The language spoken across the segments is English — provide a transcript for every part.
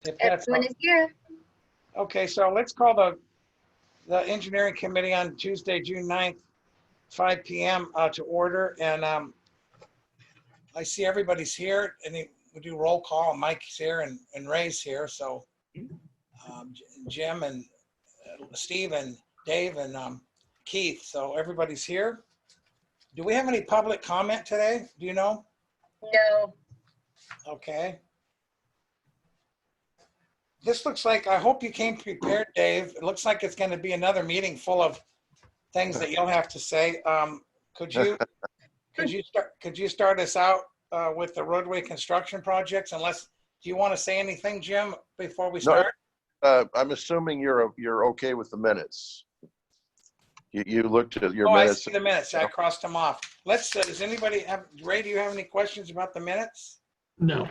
If that's Everyone is here. okay, so let's call the engineering committee on Tuesday, June 9th, 5 p.m. To order. And I see everybody's here, and we do roll call. Mike's here and Ray's here. So Jim and Steve and Dave and Keith. So everybody's here. Do we have any public comment today? Do you know? No. Okay. This looks like, I hope you came prepared, Dave. It looks like it's going to be another meeting full of things that you'll have to say. Could you start us out with the roadway construction projects? Do you want to say anything, Jim, before we start? No, I'm assuming you're okay with the minutes. You looked at your minutes. I see the minutes. I crossed them off. Does anybody have, Ray, do you have any questions about the minutes? No.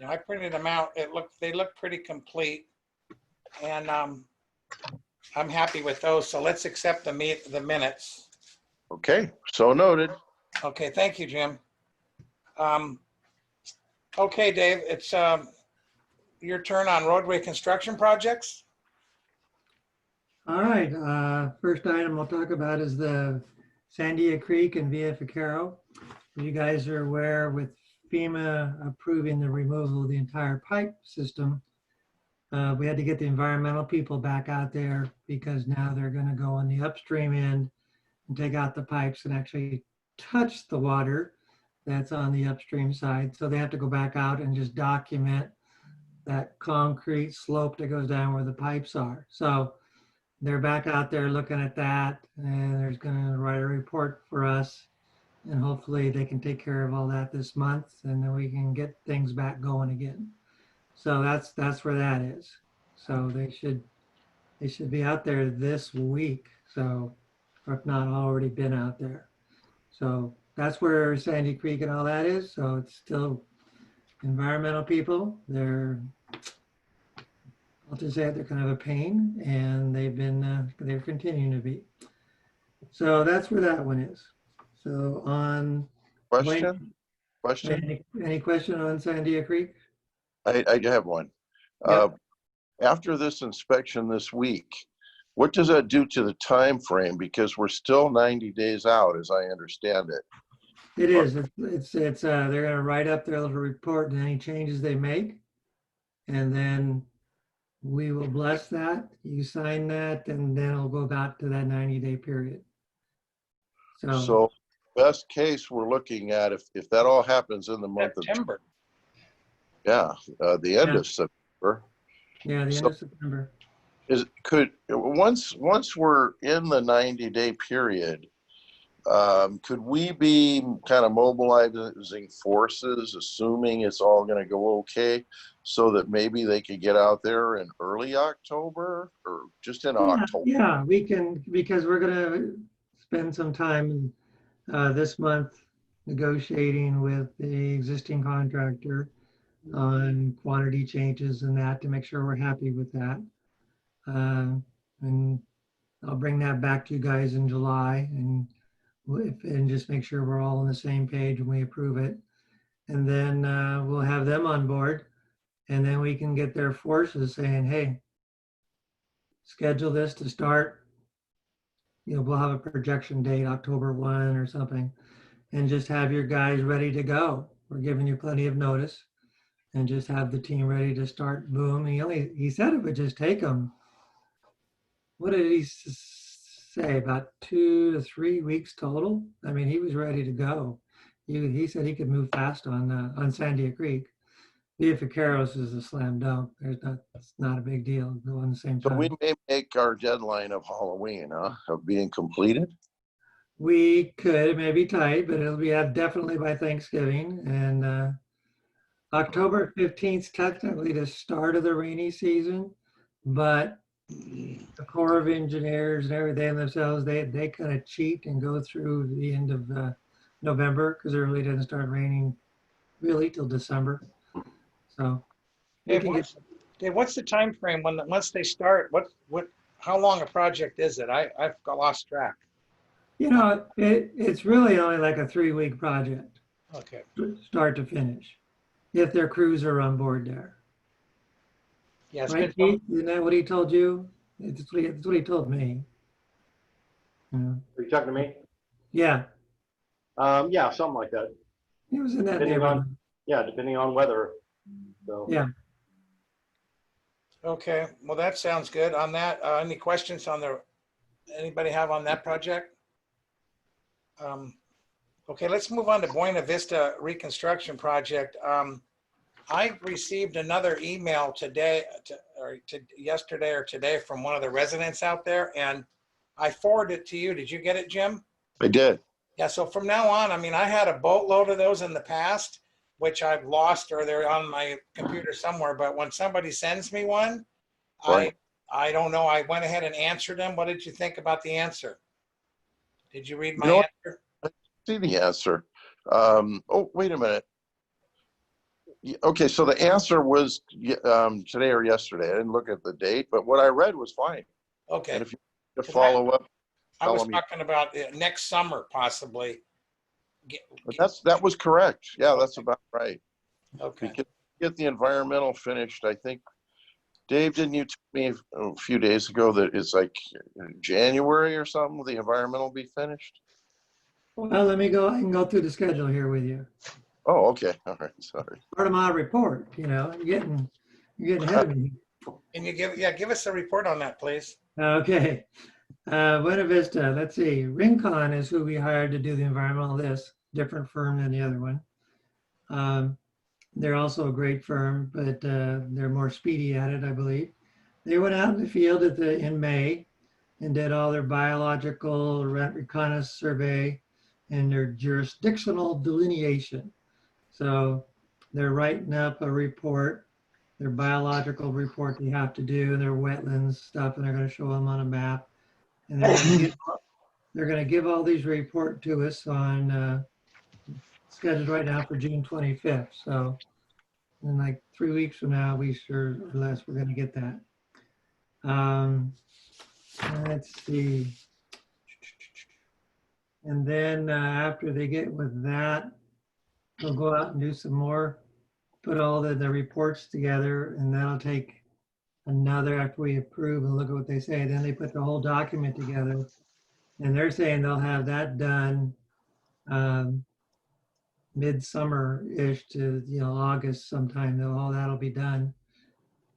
No, I printed them out. They look pretty complete. And I'm happy with those. So let's accept the minutes. Okay, so noted. Okay, thank you, Jim. Okay, Dave, it's your turn on roadway construction projects. All right. First item I'll talk about is the Sandia Creek and Via Ficaro. You guys are aware with FEMA approving the removal of the entire pipe system. We had to get the environmental people back out there because now they're going to go on the upstream end and take out the pipes and actually touch the water that's on the upstream side. So they have to go back out and just document that concrete slope that goes down where the pipes are. So they're back out there looking at that, and they're going to write a report for us, and hopefully they can take care of all that this month, and then we can get things back going again. So that's where that is. So they should be out there this week. So, or if not already been out there. So that's where Sandy Creek and all that is. So it's still environmental people. I'll just say they're kind of a pain, and they're continuing to be. So that's where that one is. So on Question? Any question on Sandia Creek? I have one. Yep. After this inspection this week, what does that do to the time frame? Because we're still 90 days out, as I understand it. It is. It's they're going to write up their little report and any changes they make, and then we will bless that. You sign that, and then it'll go back to that 90-day period. So best case we're looking at if that all happens in the month of September. the end of September. Yeah, the end of September. Once we're in the 90-day period, could we be kind of mobilizing forces, assuming it's all going to go okay, so that maybe they could get out there in early October or just in October? Yeah, we can, because we're going to spend some time this month negotiating with the existing contractor on quantity changes and that to make sure we're happy with that. And I'll bring that back to you guys in July and just make sure we're all on the same page when we approve it. And then we'll have them on board, and then we can get their forces saying, hey, schedule this to start. We'll have a projection date, October 1 or something, and just have your guys ready to go. We're giving you plenty of notice, and just have the team ready to start. Boom. He said it would just take them, what did he say, about 2 to 3 weeks total? I mean, he was ready to go. He said he could move fast on Sandia Creek. Via Ficaros is a slam dunk. It's not a big deal. Go on the same time. So we may make our deadline of Halloween, of being completed. We could. It may be tight, but it'll be definitely by Thanksgiving. And October 15th is technically the start of the rainy season, but the Corps of Engineers and everything themselves, they kind of cheat and go through the end of November, because it really doesn't start raining really till December. So Dave, what's the time frame once they start? How long a project is it? I've lost track. It's really only like a 3-week project. Okay. Start to finish, if their crews are on board there. Yeah, it's Right, been, Keith? Isn't that what he told you? That's what he told me. Yeah. Are you talking to me? Yeah, Yeah, something like that. he was in that Depending on, neighborhood. yeah, depending on weather. So, Yeah. okay, well, that sounds good on that. Any questions on anybody have on that project? Okay, let's move on to Buena Vista reconstruction project. I received another email today, yesterday or today from one of the residents out there, and I forwarded it to you. Did you get it, Jim? I did. Yeah, so from now on, I mean, I had a boatload of those in the past, which I've lost or they're on my computer somewhere. But when somebody sends me one, Right. I don't know. I went ahead and answered them. What did you think about the answer? Did you read You my know what? answer? See the answer. Oh, wait a minute. Okay, so the answer was today or yesterday. I didn't look at the date, but what I read was fine. Okay. And if you to 'Cause follow up, I was tell me. talking about next summer, possibly. But that was correct. Yeah, that's about right. Okay. Because get the environmental finished, I think. Dave, didn't you tell me a few days ago that it's like January or something? The environmental will be finished. Well, let me go. I can go through the schedule here with you. Oh, okay. All right. Sorry. Part of my report, you're getting ahead of me. Can you give us a report on that, please? Okay. Buena Vista, let's see. Rincon is who we hired to do the environmental this, different firm than the other one. They're also a great firm, but they're more speedy at it, I believe. They went out in the field in May and did all their biological reconnaissance survey and their jurisdictional delineation. So they're writing up a report, their biological report they have to do, and their wetlands stuff, and they're going to show them on a map. And they're going to give all these report to us on scheduled right now for June 25th. So in like 3 weeks from now, we sure or less we're going to get that. Let's see. And then after they get with that, they'll go out and do some more, put all the reports together, and that'll take another, after we approve and look at what they say, then they put the whole document together. And they're saying they'll have that done midsummer-ish to, August sometime. All that'll be done.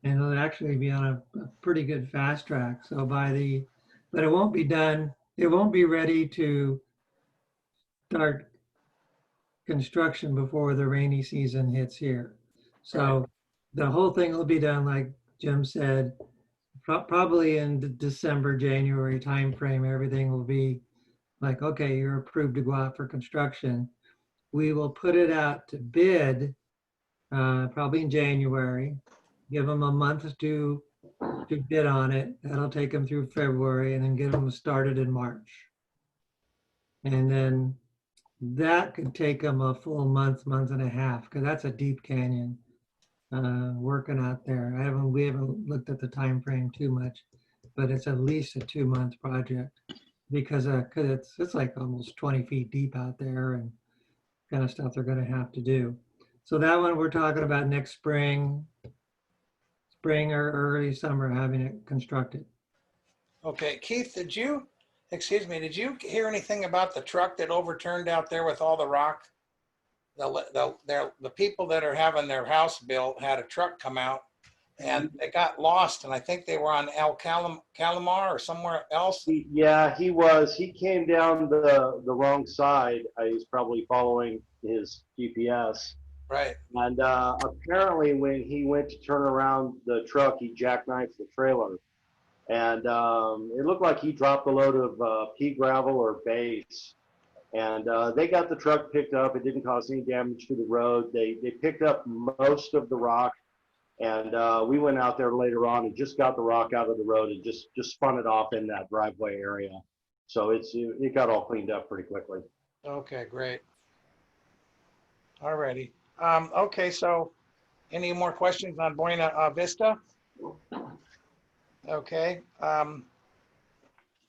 And it'll actually be on a pretty good fast track. So but it won't be done. It won't be ready to start construction before the rainy season hits here. So the whole thing will be done, like Jim said, probably in the December, January timeframe. Everything will be like, okay, you're approved to go out for construction. We will put it out to bid probably in January. Give them a month to bid on it. That'll take them through February, and then get them started in March. And then that could take them a full month, month and a half, because that's a deep canyon working out there. We haven't looked at the time frame too much, but it's at least a 2-month project because it's like almost 20 feet deep out there and kind of stuff they're going to have to do. So that one we're talking about next spring or early summer having it constructed. Okay, Keith, did you hear anything about the truck that overturned out there with all the rock? The people that are having their house built had a truck come out and they got lost, and I think they were on El Calamar or somewhere else. yeah, he was. He came down the wrong side. He's probably following his GPS. Right. And apparently when he went to turn around the truck, he jackknifed the trailer. And it looked like he dropped a load of pea gravel or base. And they got the truck picked up. It didn't cause any damage to the road. They picked up most of the rock. And we went out there later on and just got the rock out of the road and just spun it off in that driveway area. So it got all cleaned up pretty quickly. Okay, great. All righty. Okay, so any more questions on Buena Vista? Okay.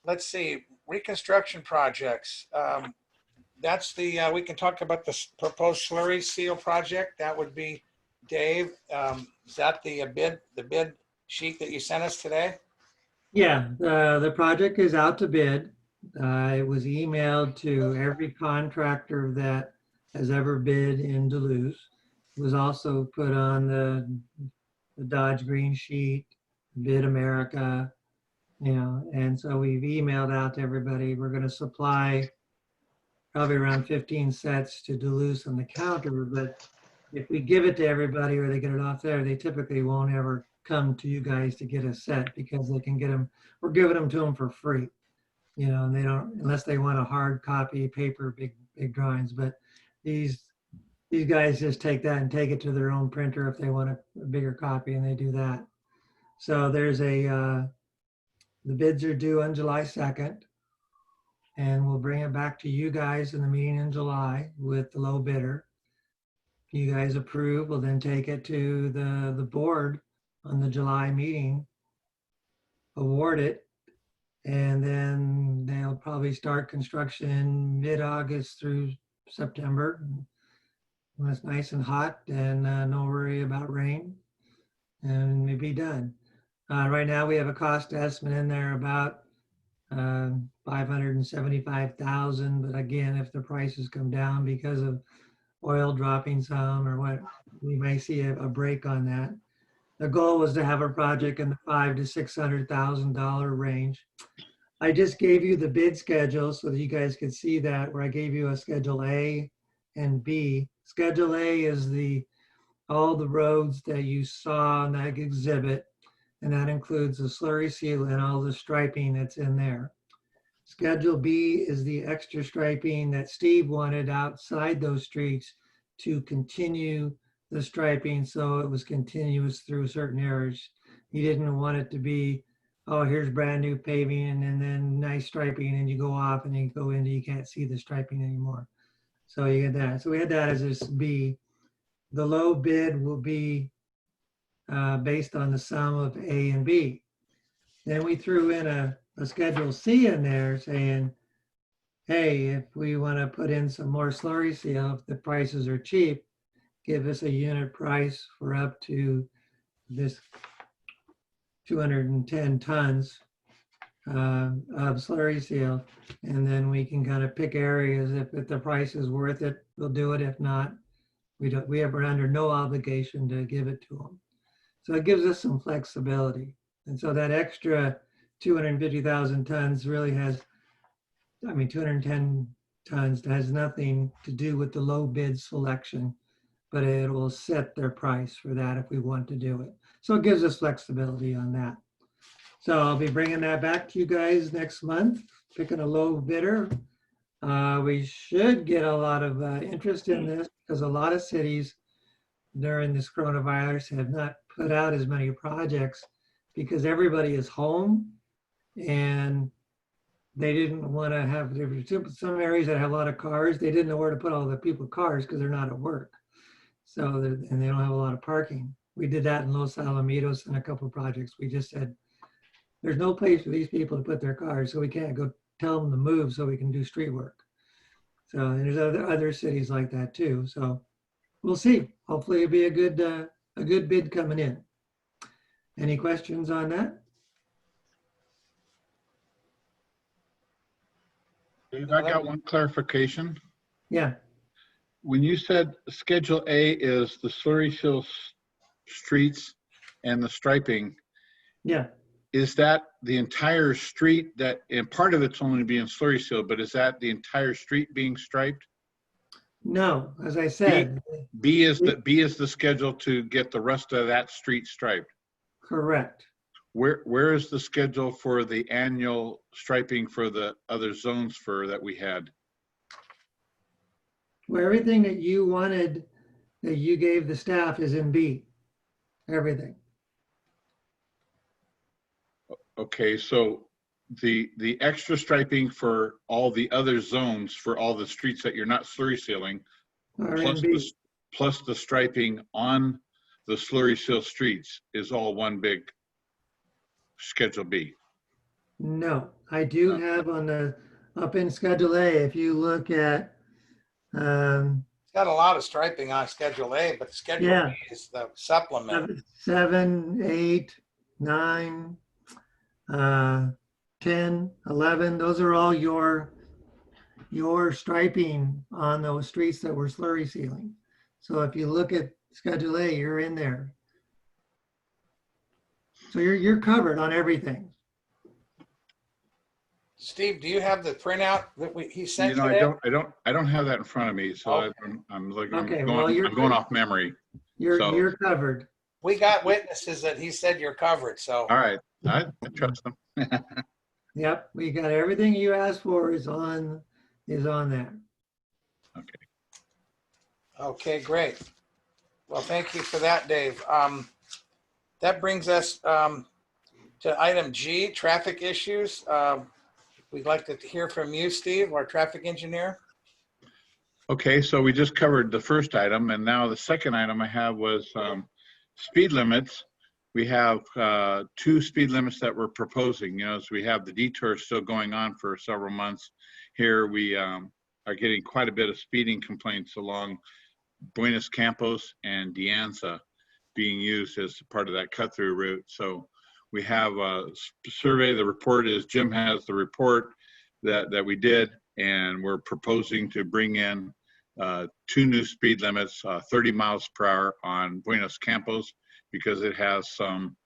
Let's see, reconstruction projects. That's we can talk about the proposed slurry seal project. That would be Dave. Is that the bid sheet that you sent us today? Yeah, the project is out to bid. It was emailed to every contractor that has ever bid in Duluth. It was also put on the Dodge Green sheet, Bid America, and so we've emailed out to everybody. We're going to supply probably around 15 sets to Duluth on the counter, but if we give it to everybody or they get it off there, they typically won't ever come to you guys to get a set because they can get them, we're giving them to them for free, and they don't, unless they want a hard copy, paper, big drawings, but these guys just take that and take it to their own printer if they want a bigger copy, and they do that. So there's the bids are due on July 2nd, and we'll bring it back to you guys in the meeting in July with the low bidder. If you guys approve, we'll then take it to the board on the July meeting, award it, and then they'll probably start construction mid-August through September. When it's nice and hot and no worry about rain, and we'll be done. Right now we have a cost estimate in there about 575,000, but again, if the prices come down because of oil dropping some or what, we may see a break on that. The goal was to have a project in the $500,000 to $600,000 range. I just gave you the bid schedule so that you guys could see that, where I gave you a Schedule A and B. Schedule A is all the roads that you saw in that exhibit, and that includes the slurry seal and all the striping that's in there. Schedule B is the extra striping that Steve wanted outside those streets to continue the striping so it was continuous through certain areas. He didn't want it to be, oh, here's brand new paving and then nice striping, and you go off and you go into, you can't see the striping anymore. So you get that. So we had that as this B. The low bid will be based on the sum of A and B. Then we threw in a Schedule C in there saying, hey, if we want to put in some more slurry seal, if the prices are cheap, give us a unit price for up to this 210 tons of slurry seal. And then we can kind of pick areas. If the price is worth it, we'll do it. If not, we're under no obligation to give it to them. So it gives us some flexibility. And so that extra 250,000 tons really has, 210 tons has nothing to do with the low bid selection, but it will set their price for that if we want to do it. So it gives us flexibility on that. So I'll be bringing that back to you guys next month, picking a low bidder. We should get a lot of interest in this because a lot of cities during this coronavirus have not put out as many projects because everybody is home and they didn't want to have, some areas that have a lot of cars, they didn't know where to put all the people's cars because they're not at work. So, and they don't have a lot of parking. We did that in Los Alamitos and a couple of projects. We just said, there's no place for these people to put their cars, so we can't go tell them to move so we can do street work. So and there's other cities like that too. So we'll see. Hopefully it'll be a good bid coming in. Any questions on that? Dave, I got one clarification. Yeah. When you said Schedule A is the slurry seal streets and the striping, Yeah. is that the entire street that, and part of it's only being slurry sealed, but is that the entire street being striped? No, as I said. B is the schedule to get the rest of that street striped. Correct. Where is the schedule for the annual striping for the other zones that we had? Well, everything that you wanted, that you gave the staff is in B. Everything. Okay, so the extra striping for all the other zones, for all the streets that you're not slurry sealing, plus the striping on the slurry seal streets is all one big Schedule B. No, I do have up in Schedule A, if you look at, It's got a lot of striping on Schedule A, but Schedule Yeah. B is the supplement. 7, 8, 9, 10, 11, those are all your striping on those streets that were slurry sealing. So if you look at Schedule A, you're in there. So you're covered on everything. Steve, do you have the printout that he You sent know, today? I don't have that in front of me, so Okay. I'm looking, Okay, I'm well, going, I'm going off memory. So- You're covered. We got witnesses that he said you're covered, so. All right, I trust them. Yep, we got everything you asked for is on there. Okay, great. Well, thank you for that, Dave. That brings us to item G, traffic issues. We'd like to hear from you, Steve, our traffic engineer. Okay, so we just covered the first item, and now the second item I have was speed limits. We have 2 speed limits that we're proposing. You know, as we have the detour still going on for several months here, we are getting quite a bit of speeding complaints along Buenos Campos and De Anza being used as part of that cut-through route. So we have a survey. The report is, Jim has the report that we did, and we're proposing to bring in 2 new speed limits, 30 miles per hour on Buenos Campos, because it has some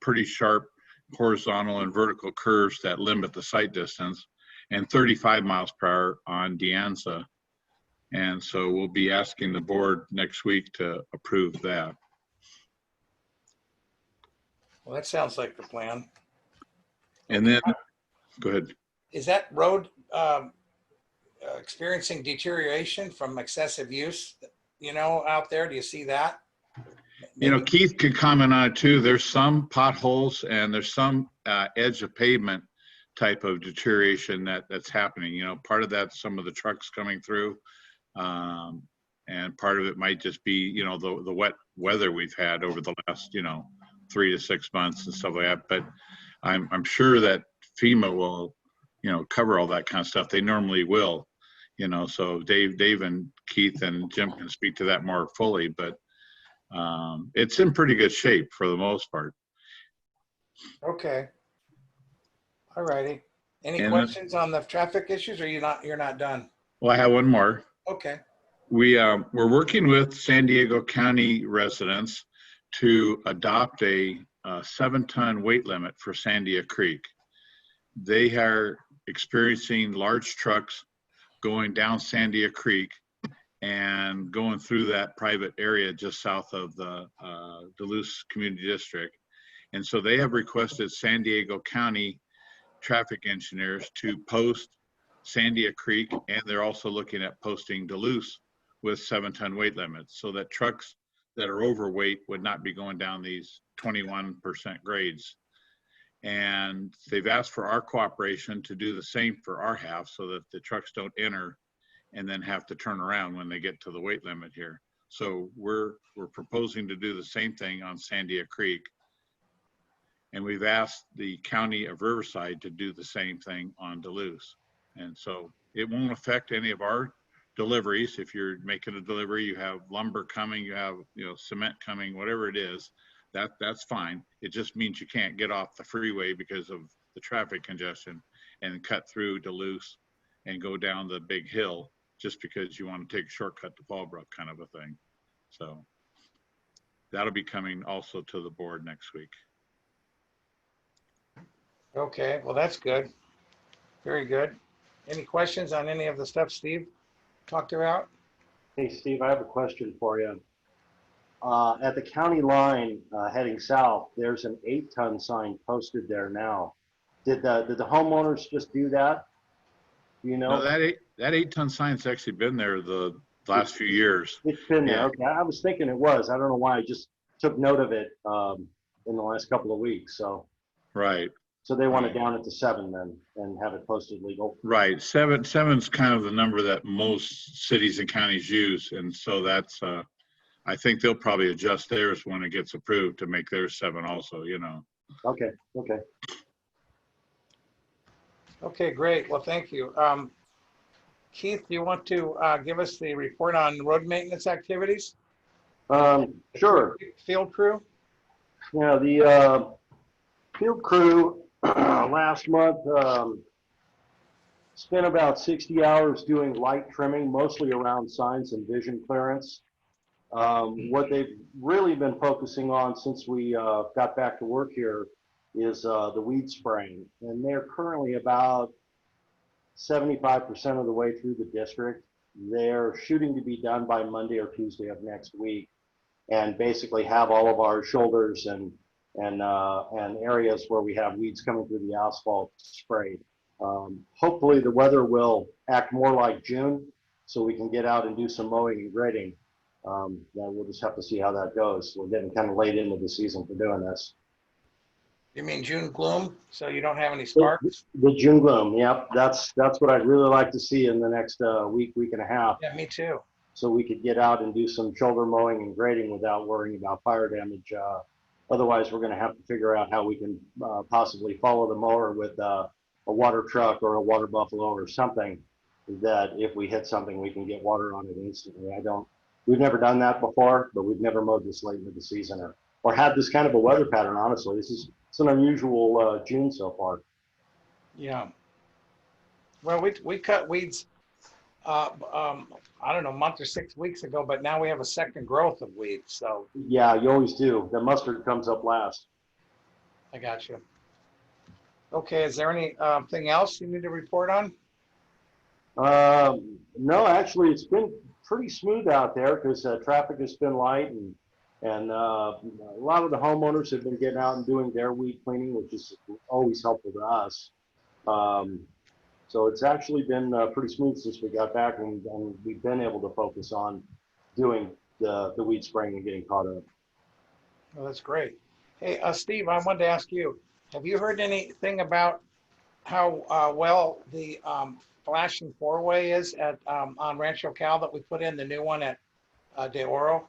pretty sharp horizontal and vertical curves that limit the sight distance, and 35 miles per hour on De Anza. And so we'll be asking the board next week to approve that. Well, that sounds like the plan. And then, go ahead. Is that road experiencing deterioration from excessive use, you know, out there? Do you see that? You know, Keith could comment on it too. There's some potholes and there's some edge of pavement type of deterioration that's happening. You know, part of that's some of the trucks coming through. And part of it might just be, you know, the wet weather we've had over the last, you know, 3 to 6 months and stuff like that. But I'm sure that FEMA will, you know, cover all that kind of stuff. They normally will, you know, so Dave and Keith and Jim can speak to that more fully, but it's in pretty good shape for the most part. Okay. All righty. Any And questions on the traffic issues, or you're not done? Well, I have one more. Okay. We're working with San Diego County residents to adopt a 7-ton weight limit for Sandia Creek. They are experiencing large trucks going down Sandia Creek and going through that private area just south of the Duluth Community District. And so they have requested San Diego County traffic engineers to post Sandia Creek, and they're also looking at posting Duluth with 7-ton weight limits so that trucks that are overweight would not be going down these 21% grades. And they've asked for our cooperation to do the same for our half so that the trucks don't enter and then have to turn around when they get to the weight limit here. So we're proposing to do the same thing on Sandia Creek. And we've asked the county of Riverside to do the same thing on Duluth. And so it won't affect any of our deliveries. If you're making a delivery, you have lumber coming, you have, you know, cement coming, whatever it is, that's fine. It just means you can't get off the freeway because of the traffic congestion and cut through Duluth and go down the big hill just because you want to take a shortcut to Fallbrook, kind of a thing. So that'll be coming also to the board next week. Okay, well, that's good. Very good. Any questions on any of the stuff Steve talked about? Hey, Steve, I have a question for you. At the county line heading south, there's an 8-ton sign posted there now. Did the homeowners just do that? You know? No, that 8-ton sign's actually been there the last few years. It's been there. Yeah. Okay, I was thinking it was. I don't know why. I just took note of it in the last couple of weeks. So. Right. So they want it down at the 7 then and have it posted legal. Right. Seven's kind of the number that most cities and counties use. And so that's, I think they'll probably adjust theirs when it gets approved to make theirs 7 also, you know. Okay, okay. Okay, great. Well, thank you. Keith, do you want to give us the report on road maintenance activities? Sure. Field crew? Yeah, Field crew last month spent about 60 hours doing light trimming, mostly around signs and vision clearance. What they've really been focusing on since we got back to work here is the weed spraying. And they're currently about 75% of the way through the district. They're shooting to be done by Monday or Tuesday of next week, and basically have all of our shoulders and areas where we have weeds coming through the asphalt sprayed. Hopefully the weather will act more like June, so we can get out and do some mowing and grading. Then we'll just have to see how that goes. We're getting kind of late into the season for doing this. You mean June gloom? So you don't have any sparks? The June gloom, yep. That's what I'd really like to see in the next week and a half. Yeah, me too. So we could get out and do some shoulder mowing and grading without worrying about fire damage. Otherwise, we're going to have to figure out how we can possibly follow the mower with a water truck or a water buffalo or something that if we hit something, we can get water on it instantly. We've never done that before, but we've never mowed this late into the season or had this kind of a weather pattern, honestly. It's an unusual June so far. Yeah. Well, we cut weeds, I don't know, a month or 6 weeks ago, but now we have a second growth of weeds. So yeah, you always do. The mustard comes up last. I got you. Okay. Is there anything else you need to report on? No, actually, it's been pretty smooth out there because traffic has been light, and a lot of the homeowners have been getting out and doing their weed cleaning, which is always helpful to us. So it's actually been pretty smooth since we got back, and we've been able to focus on doing the weed spraying and getting caught up. Well, that's great. Hey, Steve, I wanted to ask you, have you heard anything about how well the flashing four-way is at on Rancho Cal that we put in, the new one at De Oro?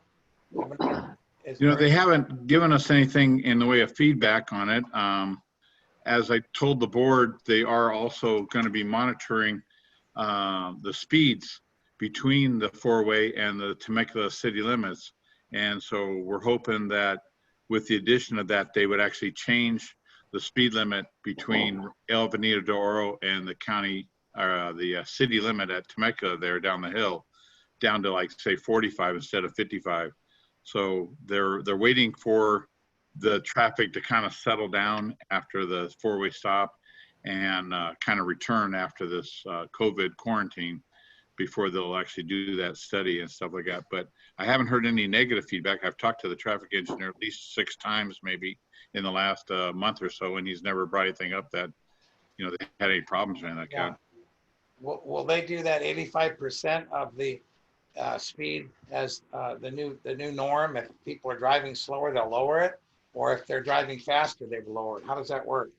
They haven't given us anything in the way of feedback on it. As I told the board, they are also going to be monitoring the speeds between the four-way and the Temecula city limits. And so we're hoping that with the addition of that, they would actually change the speed limit between El Benito de Oro and the county, the city limit at Temecula there down the hill, down to like say 45 instead of 55. So they're waiting for the traffic to kind of settle down after the four-way stop and kind of return after this COVID quarantine before they'll actually do that study and stuff like that. But I haven't heard any negative feedback. I've talked to the traffic engineer at least 6 times maybe in the last month or so, and he's never brought anything up that, they had any problems or anything like that. Will they do that 85% of the speed as the new norm? If people are driving slower, they'll lower it, or if they're driving faster, they will lower it. How does that work?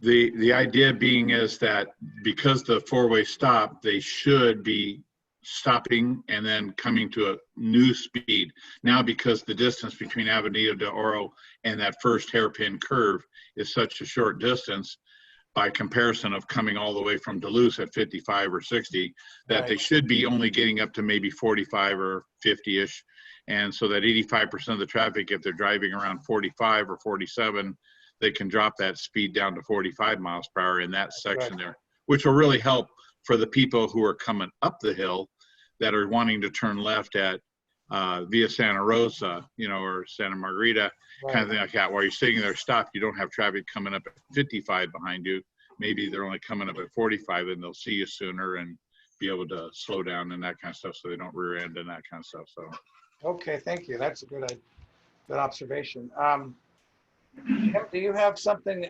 The idea being is that because the four-way stop, they should be stopping and then coming to a new speed. Now, because the distance between Avenida de Oro and that first hairpin curve is such a short distance, by comparison of coming all the way from Duluth at 55 or 60, that Right. They should be only getting up to maybe 45 or 50-ish. And so that 85% of the traffic, if they're driving around 45 or 47, they can drop that speed down to 45 miles per hour in that section there, which will really help for the people who are coming up the hill that are wanting to turn left at via Santa Rosa, or Santa Margarita, kind of thing like that. While you're sitting there stopped, you don't have traffic coming up at 55 behind you. Maybe they're only coming up at 45 and they'll see you sooner and be able to slow down and that kind of stuff so they don't rear end and that kind of stuff. So. Okay, thank you. That's a good observation. Jim, do you have something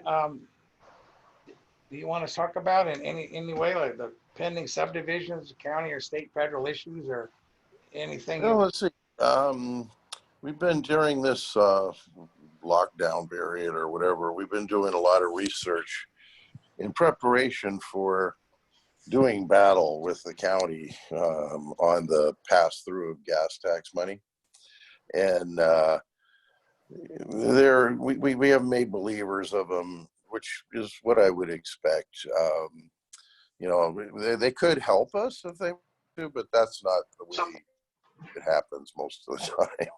do you want to talk about in any way, like the pending subdivisions, county or state federal issues, or anything? No, let's see. We've been during this lockdown period or whatever, we've been doing a lot of research in preparation for doing battle with the county on the pass through of gas tax money. And we have made believers of them, which is what I would expect. They could help us if they do, but that's not the way it happens most of the time.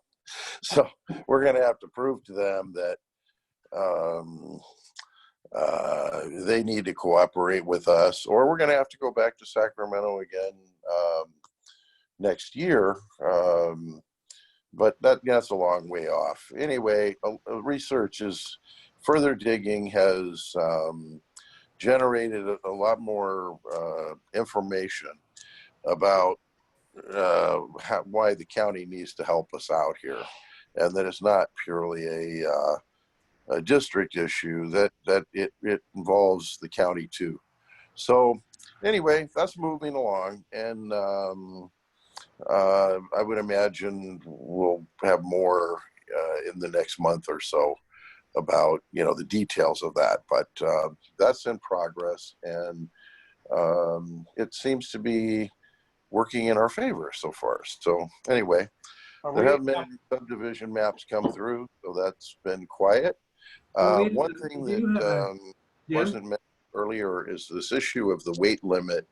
So we're going to have to prove to them that they need to cooperate with us, or we're going to have to go back to Sacramento again next year. But that's a long way off. Anyway, research is further digging has generated a lot more information about why the county needs to help us out here, and that it's not purely a district issue, that it involves the county too. So anyway, that's moving along, and I would imagine we'll have more in the next month or so about the details of that, but that's in progress, and it seems to be working in our favor so far. So anyway, there haven't been any subdivision maps come through, so that's been quiet. One thing that wasn't mentioned earlier is this issue of the weight limit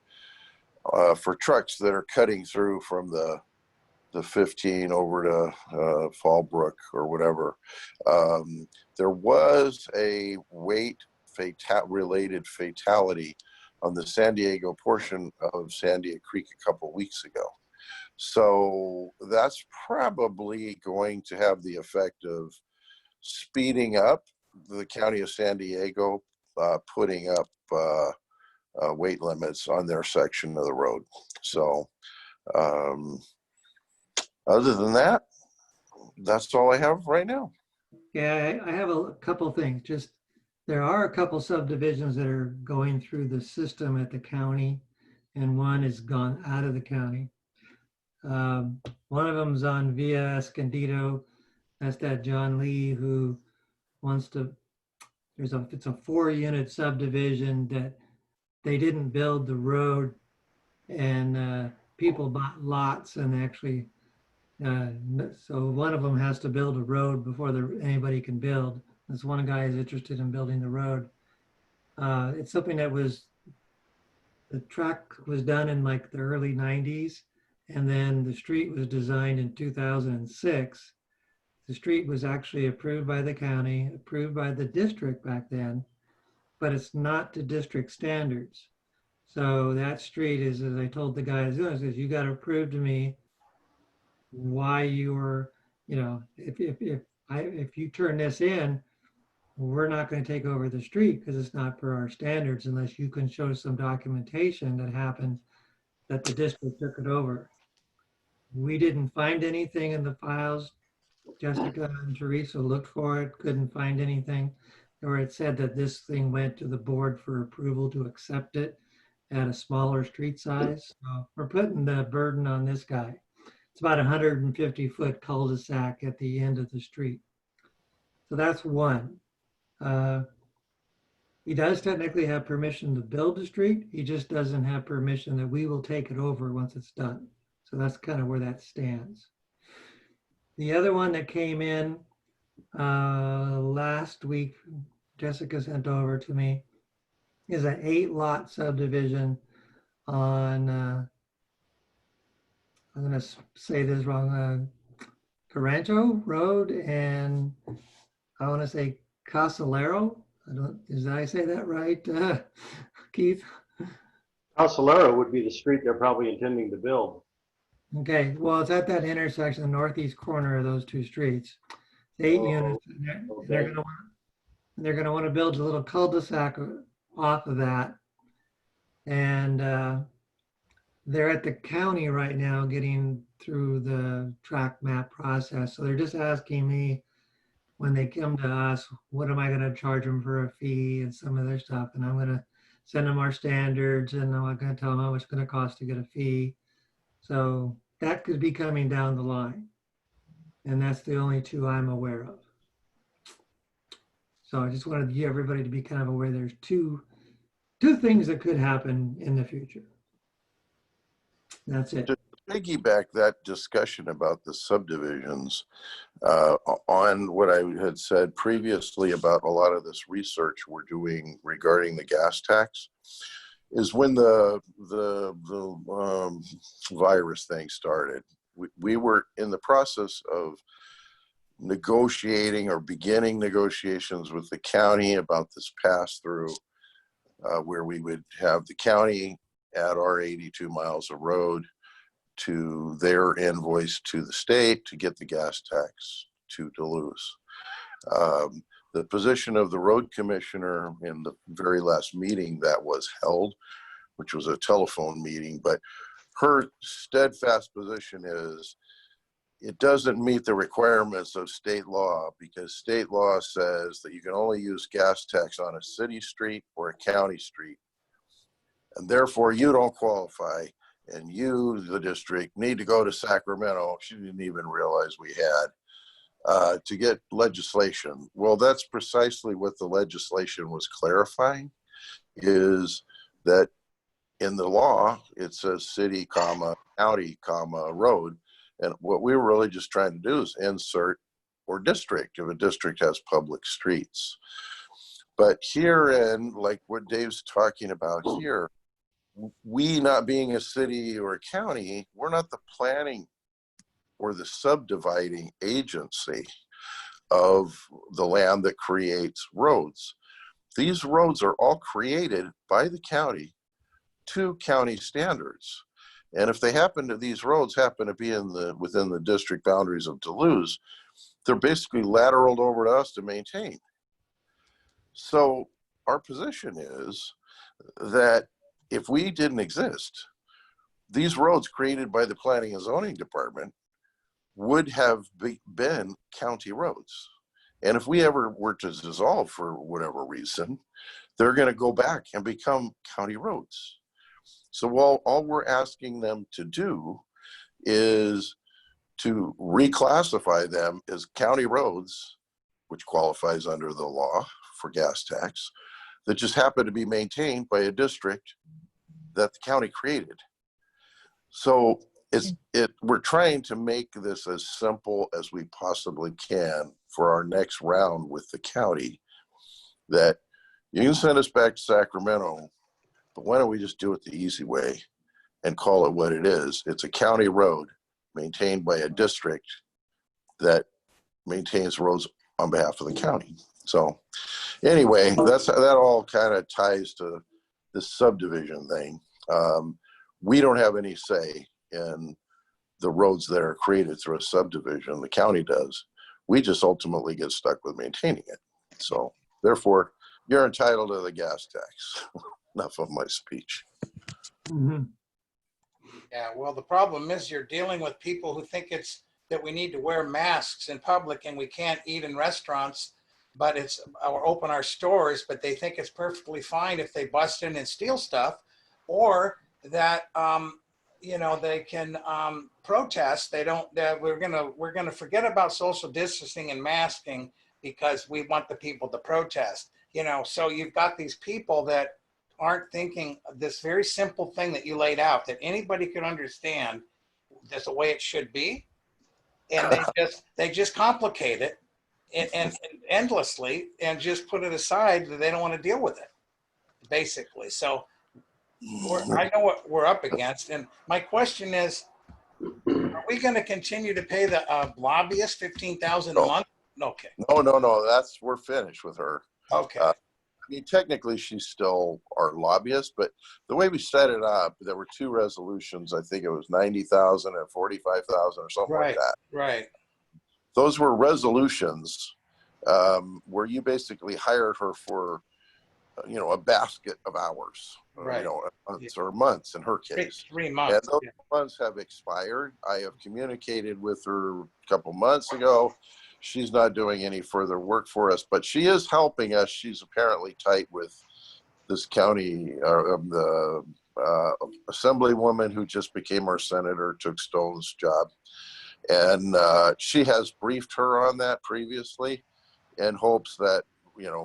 for trucks that are cutting through from the 15 over to Fallbrook or whatever. There was a weight related fatality on the San Diego portion of Sandia Creek a couple weeks ago. So that's probably going to have the effect of speeding up the county of San Diego putting up weight limits on their section of the road. So other than that, that's all I have right now. Yeah, I have a couple things. Just there are a couple subdivisions that are going through the system at the county, and one has gone out of the county. One of them's on Via Escondido. That's that John Lee who wants to. It's a 4-unit subdivision that they didn't build the road, and people bought lots and actually. So one of them has to build a road before anybody can build. This one guy is interested in building the road. It's something that the track was done in like the early 90s, and then the street was designed in 2006. The street was actually approved by the county, approved by the district back then, but it's not to district standards. So that street is, as I told the guy, you got to prove to me why you were, if you turn this in, we're not going to take over the street because it's not per our standards unless you can show some documentation that happened that the district took it over. We didn't find anything in the files. Jessica and Teresa looked for it, couldn't find anything, or it said that this thing went to the board for approval to accept it at a smaller street size. So we're putting the burden on this guy. It's about 150-foot cul-de-sac at the end of the street. So that's one. He does technically have permission to build the street. He just doesn't have permission that we will take it over once it's done. So that's kind of where that stands. The other one that came in last week, Jessica sent over to me, is an 8-lot subdivision on I'm going to say this wrong, Carancho Road, and I want to say Casalero. Did I say that right, Keith? Casalero would be the street they're probably intending to build. Okay, well, it's at that intersection, the northeast corner of those two streets. It's 8 units. Okay. They're going to want to build a little cul-de-sac off of that, and they're at the county right now getting through the track map process. So they're just asking me when they come to us, what am I going to charge them for a fee and some of their stuff. And I'm going to send them our standards, and I'm going to tell them how much it's going to cost to get a fee. So that could be coming down the line. And that's the only two I'm aware of. So I just wanted everybody to be kind of aware there's two things that could happen in the future. That's it. To piggyback that discussion about the subdivisions on what I had said previously about a lot of this research we're doing regarding the gas tax, is when the virus thing started. We were in the process of negotiating or beginning negotiations with the county about this pass-through, where we would have the county add our 82 miles of road to their invoice to the state to get the gas tax to Duluth. The position of the road commissioner in the very last meeting that was held, which was a telephone meeting, but her steadfast position is it doesn't meet the requirements of state law, because state law says that you can only use gas tax on a city street or a county street. And therefore you don't qualify, and you, the district, need to go to Sacramento. She didn't even realize we had to get legislation. Well, that's precisely what the legislation was clarifying, is that in the law, it says city, comma, county, comma, road. And what we were really just trying to do is insert or district, if a district has public streets. But herein, like what Dave's talking about here, we not being a city or a county, we're not the planning or the subdividing agency of the land that creates roads. These roads are all created by the county to county standards. And if they happen to, these roads happen to be within the district boundaries of Duluth, they're basically lateraled over to us to maintain. So our position is that if we didn't exist, these roads created by the Planning and Zoning Department would have been county roads. And if we ever were to dissolve for whatever reason, they're going to go back and become county roads. So all we're asking them to do is to reclassify them as county roads, which qualifies under the law for gas tax, that just happen to be maintained by a district that the county created. So we're trying to make this as simple as we possibly can for our next round with the county, that you can send us back to Sacramento, but why don't we just do it the easy way and call it what it is? It's a county road maintained by a district that maintains roads on behalf of the county. So anyway, that all kind of ties to this subdivision thing. We don't have any say in the roads that are created through a subdivision. The county does. We just ultimately get stuck with maintaining it. So therefore, you're entitled to the gas tax. Enough of my speech. Mm-hmm. Yeah, well, the problem is you're dealing with people who think it's that we need to wear masks in public and we can't eat in restaurants, but or open our stores, but they think it's perfectly fine if they bust in and steal stuff, or that they can protest. They don't. We're gonna forget about social distancing and masking because we want the people to protest. So you've got these people that aren't thinking this very simple thing that you laid out that anybody could understand. That's the way it should be, and they just complicate it and endlessly and just put it aside that they don't want to deal with it, basically. So I know what we're up against, and my question is, are we going to continue to pay the lobbyist $15,000 a month? Okay. No. We're finished with her. Okay. I mean, technically, she's still our lobbyist, but the way we set it up, there were two resolutions. I think it was 90,000 and 45,000 or something like that. Right. Those were resolutions where you basically hired her for, a basket of hours, right. months or months in her case. 3 months. And those months have expired. I have communicated with her a couple months ago. She's not doing any further work for us, but she is helping us. She's apparently tight with this county, the assemblywoman who just became our senator, took Stone's job. And she has briefed her on that previously in hopes that,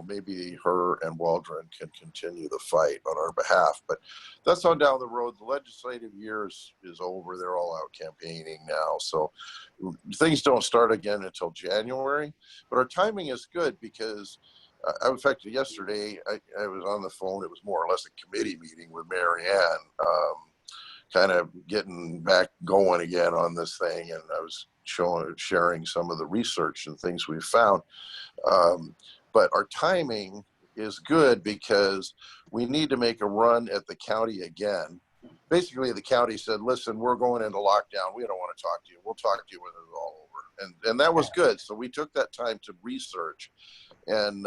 maybe her and Waldron can continue the fight on our behalf. But that's on down the road. The legislative year is over. They're all out campaigning now. So things don't start again until January. But our timing is good because, in fact, yesterday I was on the phone. It was more or less a committee meeting with Mary Ann. kind of getting back going again on this thing, and I was sharing some of the research and things we found. But our timing is good because we need to make a run at the county again. Basically, the county said, listen, we're going into lockdown. We don't want to talk to you. We'll talk to you when it's all over. And that was good. So we took that time to research, and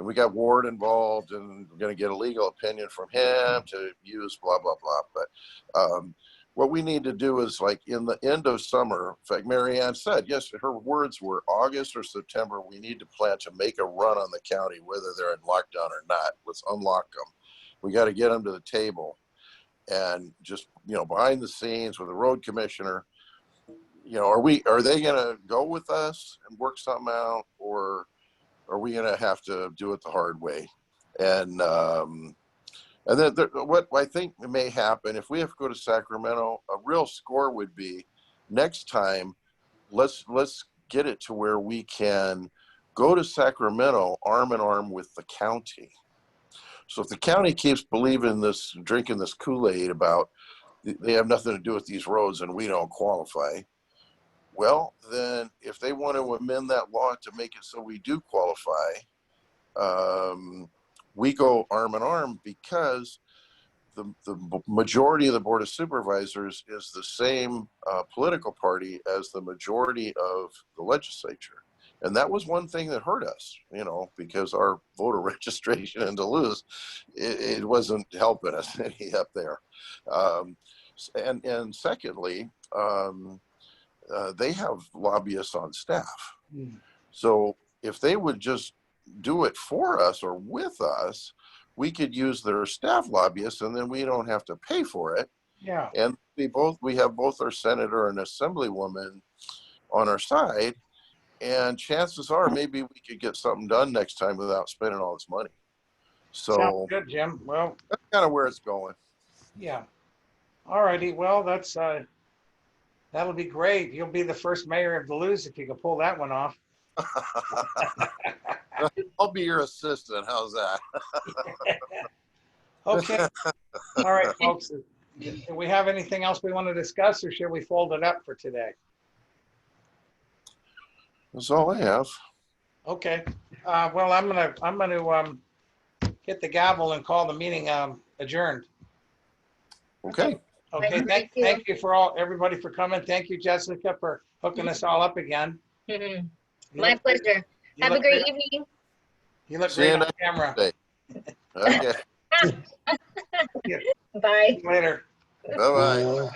we got Ward involved, and we're going to get a legal opinion from him to use blah, blah, blah. But what we need to do is, like, in the end of summer, in fact, Marianne said, yes, her words were August or September, we need to plan to make a run on the county, whether they're in lockdown or not. Let's unlock them. We got to get them to the table. And just, behind the scenes with the road commissioner, are they going to go with us and work something out, or are we going to have to do it the hard way? And then what I think may happen, if we have to go to Sacramento, a real score would be next time, let's get it to where we can go to Sacramento arm in arm with the county. So if the county keeps believing this, drinking this Kool-Aid about they have nothing to do with these roads and we don't qualify, well, then if they want to amend that law to make it so we do qualify, we go arm in arm, because the majority of the Board of Supervisors is the same political party as the majority of the legislature. And that was one thing that hurt us, because our voter registration in Duluth, it wasn't helping us any up there. And secondly, they have lobbyists on staff. So if they would just do it for us or with us, we could use their staff lobbyists, and then we don't have to pay for it. Yeah. And we have both our senator and assemblywoman on our side. And chances are maybe we could get something done next time without spending all this money. So Sounds good, Jim. Well, that's kind of where it's going. yeah. All righty. Well, that'll be great. You'll be the first mayor of Duluth if you can pull that one off. I'll be your assistant. How's that? Okay. All right, folks. Do we have anything else we want to discuss, or should we fold it up for today? That's all I have. Okay. Well, I'm gonna hit the gavel and call the meeting adjourned. Okay. Okay. Thank you for everybody for coming. Thank you, Jessica, for hooking us all up again. My pleasure. Have a great evening. You look See great you on next camera. day. Okay. Bye. See you later. Bye-bye.